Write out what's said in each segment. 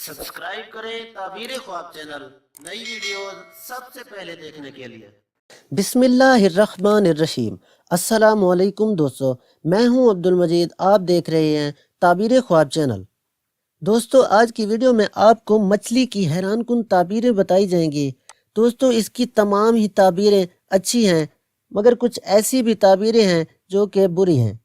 Subscribe करें ताबीर ख्वाब channel, नई वीडियोस सबसे पहले देखने के लिए। बिस्मिल्लाहिर्रहमानिर्रहीम। अस्सलामु अलैकुम दोस्तों, मैं हूं अब्दुल मजीद। आप देख रहे हैं ताबीर ख्वाब चैनल। दोस्तों, आज की वीडियो में आपको मछली की हैरान कुन ताबीरें बताई जाएंगी। दोस्तों, इसकी तमाम ही ताबीरें अच्छी हैं, मगर कुछ ऐसी भी ताबीरें हैं जो कि बुरी हैं।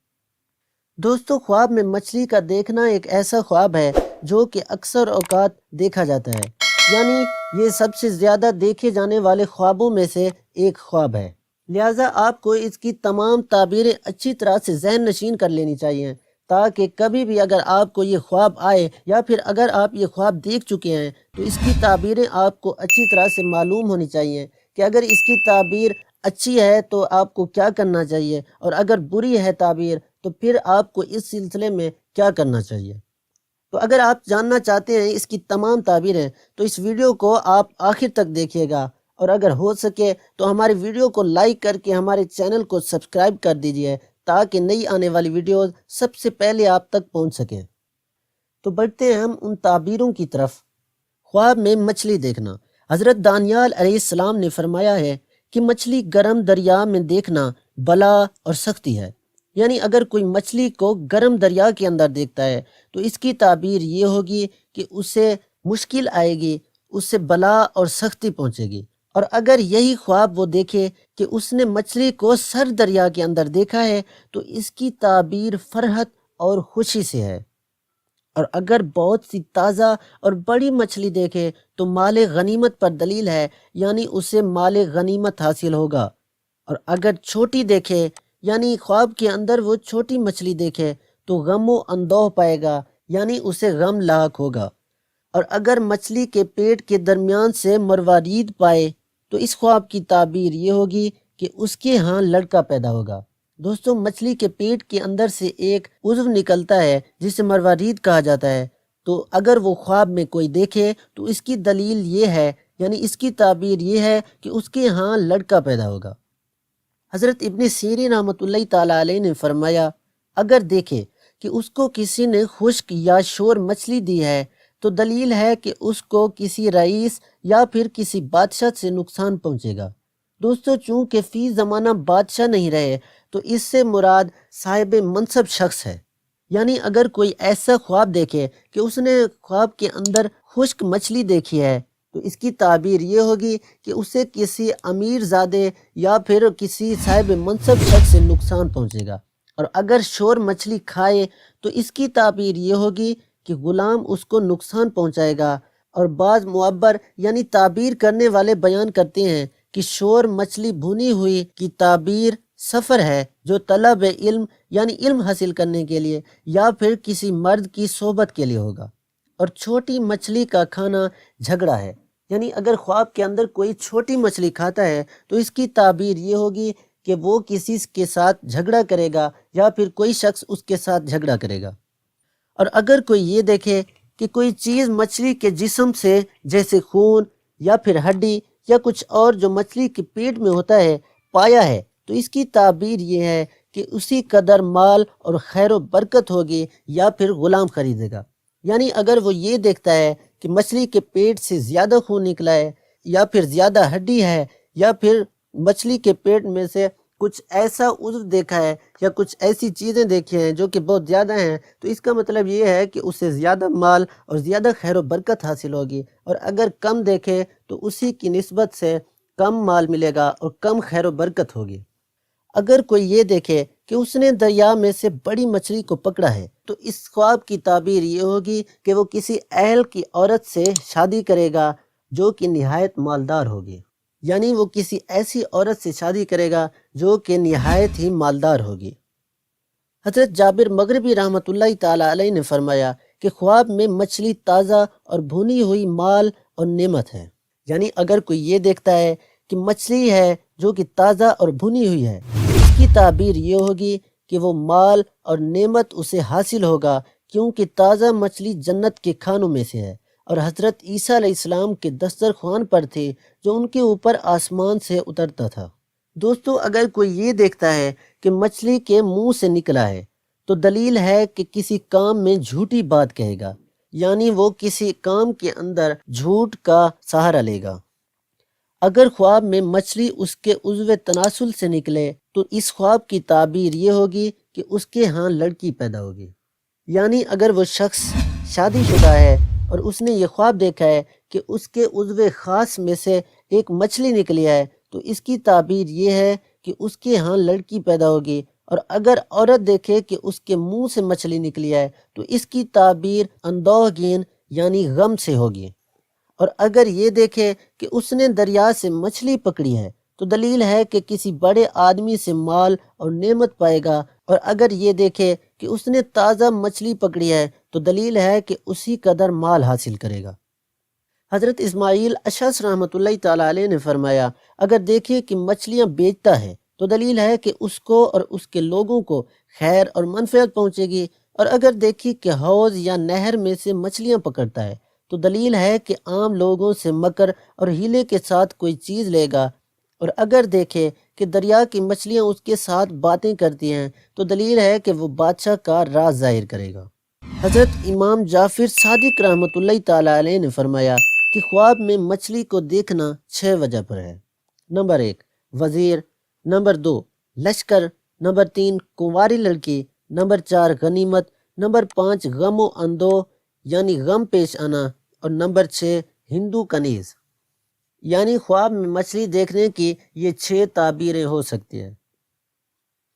दोस्तों, ख्वाब में मछली का देखना एक ऐसा ख्वाब है जो कि अक्सर औकात देखा जाता है, यानी ये सबसे ज़्यादा देखे जाने वाले ख्वाबों में से एक ख्वाब है। लिहाजा आपको इसकी तमाम ताबीरें अच्छी तरह से जहन नशीन कर लेनी चाहिए, ताकि कभी भी अगर आपको ये ख्वाब आए या फिर अगर आप ये ख्वाब देख चुके हैं तो इसकी ताबीरें आपको अच्छी तरह से मालूम होनी चाहिए कि अगर इसकी ताबीर अच्छी है तो आपको क्या करना चाहिए, और अगर बुरी है ताबीर तो फिर आपको इस सिलसिले में क्या करना चाहिए। तो अगर आप जानना चाहते हैं इसकी तमाम ताबीरें तो इस वीडियो को आप आखिर तक देखिएगा, और अगर हो सके तो हमारी वीडियो को लाइक करके हमारे चैनल को सब्सक्राइब कर दीजिए, ताकि नई आने वाली वीडियोस सबसे पहले आप तक पहुंच सकें। तो बढ़ते हैं हम उन ताबीरों की तरफ। ख्वाब में मछली देखना। हज़रत दानियाल अलैहिस्सलाम ने फरमाया है कि मछली गर्म दरिया में देखना बला और सख्ती है, यानी अगर कोई मछली को गर्म दरिया के अंदर देखता है तो इसकी ताबीर ये होगी कि उसे मुश्किल आएगी, उससे बला और सख्ती पहुंचेगी। और अगर यही ख्वाब वो देखे कि उसने मछली को सर दरिया के अंदर देखा है तो इसकी ताबीर फरहत और खुशी से है। और अगर बहुत सी ताज़ा और बड़ी मछली देखे तो माले गनीमत पर दलील है, यानी उसे माले गनीमत हासिल होगा। और अगर छोटी देखे, यानी ख्वाब के अंदर वो छोटी मछली देखे, तो गमो अंदोह पाएगा, यानी उसे गम लाक होगा। और अगर मछली के पेट के दरमियान से मरवारीद पाए तो इस ख्वाब की ताबीर ये होगी कि उसके यहाँ लड़का पैदा होगा। दोस्तों, मछली के पेट के अंदर से एक उज़्व निकलता है जिसे मरवारीद कहा जाता है। तो अगर वो ख्वाब में कोई देखे तो इसकी दलील ये है, यानी इसकी ताबीर ये है कि उसके यहाँ लड़का पैदा होगा। हज़रत इब्न सीरीन रहमतुल्लाहि ताला अलैह ने फरमाया, अगर देखे कि उसको किसी ने खुश्क या शोर मछली दी है तो दलील है कि उसको किसी रईस या फिर किसी बादशाह से नुकसान पहुंचेगा। दोस्तों, चूंकि फी ज़माना बादशाह नहीं रहे तो इससे मुराद साहिब मनसब शख्स है। यानी अगर कोई ऐसा ख्वाब देखे कि उसने ख्वाब के अंदर खुश्क मछली देखी है तो इसकी ताबीर ये होगी कि उसे किसी अमीर ज़ादे या फिर किसी साहिब मनसब शख्स से नुकसान पहुंचेगा। और अगर शोर मछली खाए तो इसकी ताबीर ये होगी कि गुलाम उसको नुकसान पहुंचाएगा। और बाज़ मुअब्बर यानी ताबीर करने वाले बयान करते हैं कि शोर मछली भुनी हुई की ताबीर सफ़र है जो तलब इल्म यानी इल्म हासिल करने के लिए या फिर किसी मर्द की सोबत के लिए होगा। और छोटी मछली का खाना झगड़ा है, यानी अगर ख्वाब के अंदर कोई छोटी मछली खाता है तो इसकी ताबीर ये होगी कि वो किसी के साथ झगड़ा करेगा या फिर कोई शख्स उसके साथ झगड़ा करेगा। और अगर कोई ये देखे कि कोई चीज़ मछली के जिस्म से, जैसे खून या फिर हड्डी या कुछ और जो मछली के पेट में होता है, पाया है तो इसकी ताबीर ये है कि उसी कदर माल और खैर बरकत होगी या फिर गुलाम खरीदेगा। यानी अगर वो ये देखता है कि मछली के पेट से ज़्यादा खून निकला है या फिर ज़्यादा हड्डी है या फिर मछली के पेट में से कुछ ऐसा उज़्व देखा है या कुछ ऐसी चीज़ें देखी हैं जो कि बहुत ज़्यादा हैं, तो इसका मतलब ये है कि उससे ज़्यादा माल और ज़्यादा खैर व बरकत हासिल होगी। और अगर कम देखे तो उसी की निस्बत से कम माल मिलेगा और कम खैर व बरकत होगी। अगर कोई ये देखे कि उसने दरिया में से बड़ी मछली को पकड़ा है तो इस ख्वाब की ताबीर ये होगी कि वो किसी अहल की औरत से शादी करेगा जो कि निहायत मालदार होगी, यानी वो किसी ऐसी औरत से शादी करेगा जो कि निहायत ही मालदार होगी। हज़रत जाबिर मगरिबी रहमतुल्लाहि ताला अलैह ने फरमाया कि ख्वाब में मछली ताज़ा और भुनी हुई माल और नेमत है। यानी अगर कोई ये देखता है कि मछली है जो कि ताज़ा और भुनी हुई है, इसकी ताबीर ये होगी कि वो माल और नेमत उसे हासिल होगा, क्योंकि ताज़ा मछली जन्नत के खानों में से है और हज़रत ईसा अलैहिस्सलाम के दस्तरख्वान पर थी जो उनके ऊपर आसमान से उतरता था। दोस्तों, अगर कोई ये देखता है कि मछली के मुंह से निकला है तो दलील है कि किसी काम में झूठी बात कहेगा, یعنی وہ کسی کام کے اندر جھوٹ کا سہارا لے گا۔ اگر خواب میں مچھلی اس کے عضو تناسل سے نکلے تو اس خواب کی تعبیر یہ ہوگی کہ اس کے ہاں لڑکی پیدا ہوگی۔ یعنی اگر وہ شخص شادی شدہ ہے اور اس نے یہ خواب دیکھا ہے کہ اس کے عضو خاص میں سے ایک مچھلی نکلی ہے تو اس کی تعبیر یہ ہے کہ اس کے ہاں لڑکی پیدا ہوگی، اور اگر عورت دیکھے کہ اس کے منہ سے مچھلی نکلی ہے تو اس کی تعبیر اندوہگین یعنی غم سے ہوگی، اور اگر یہ دیکھے کہ اس نے دریا سے مچھلی پکڑی ہے تو دلیل ہے کہ کسی بڑے آدمی سے مال اور نعمت پائے گا، اور اگر یہ دیکھے کہ اس نے تازہ مچھلی پکڑی ہے تو دلیل ہے کہ اسی قدر مال حاصل کرے گا۔ حضرت اسماعیل اشعث رحمۃ اللہ تعالیٰ علیہ نے فرمایا، اگر دیکھے کہ مچھلیاں بیچتا ہے تو دلیل ہے کہ اس کو اور اس کے لوگوں کو خیر اور منفعت پہنچے گی، اور اگر دیکھی کہ حوض یا نہر میں سے مچھلیاں پکڑتا ہے تو دلیل ہے کہ عام لوگوں سے مکر اور ہیلے کے ساتھ کوئی چیز لے گا، اور اگر دیکھے کہ دریا کی مچھلیاں اس کے ساتھ باتیں کرتی ہیں تو دلیل ہے کہ وہ بادشاہ کا راز ظاہر کرے گا۔ حضرت امام جعفر صادق رحمۃ اللہ تعالیٰ علیہ نے فرمایا کہ خواب میں مچھلی کو دیکھنا 6 وجہ پر ہے۔ نمبر 1 وزیر، نمبر 2 لشکر، نمبر 3 کنواری لڑکی، نمبر 4 غنیمت، نمبر 5 غم و اندوہ یعنی غم پیش آنا، اور نمبر 6 ہندو کنیز۔ یعنی خواب میں مچھلی دیکھنے کی یہ 6 تعبیریں ہو سکتی ہیں۔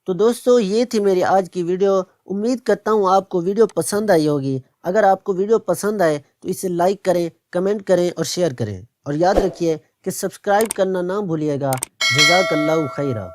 تو دوستو یہ تھی میری آج کی ویڈیو، امید کرتا ہوں آپ کو ویڈیو پسند آئی ہوگی۔ اگر آپ کو ویڈیو پسند آئے تو اسے لائک کریں، کمنٹ کریں اور شیئر کریں، اور یاد رکھیے کہ سبسکرائب کرنا نہ بھولیے گا۔ جزاک اللہ خیرہ۔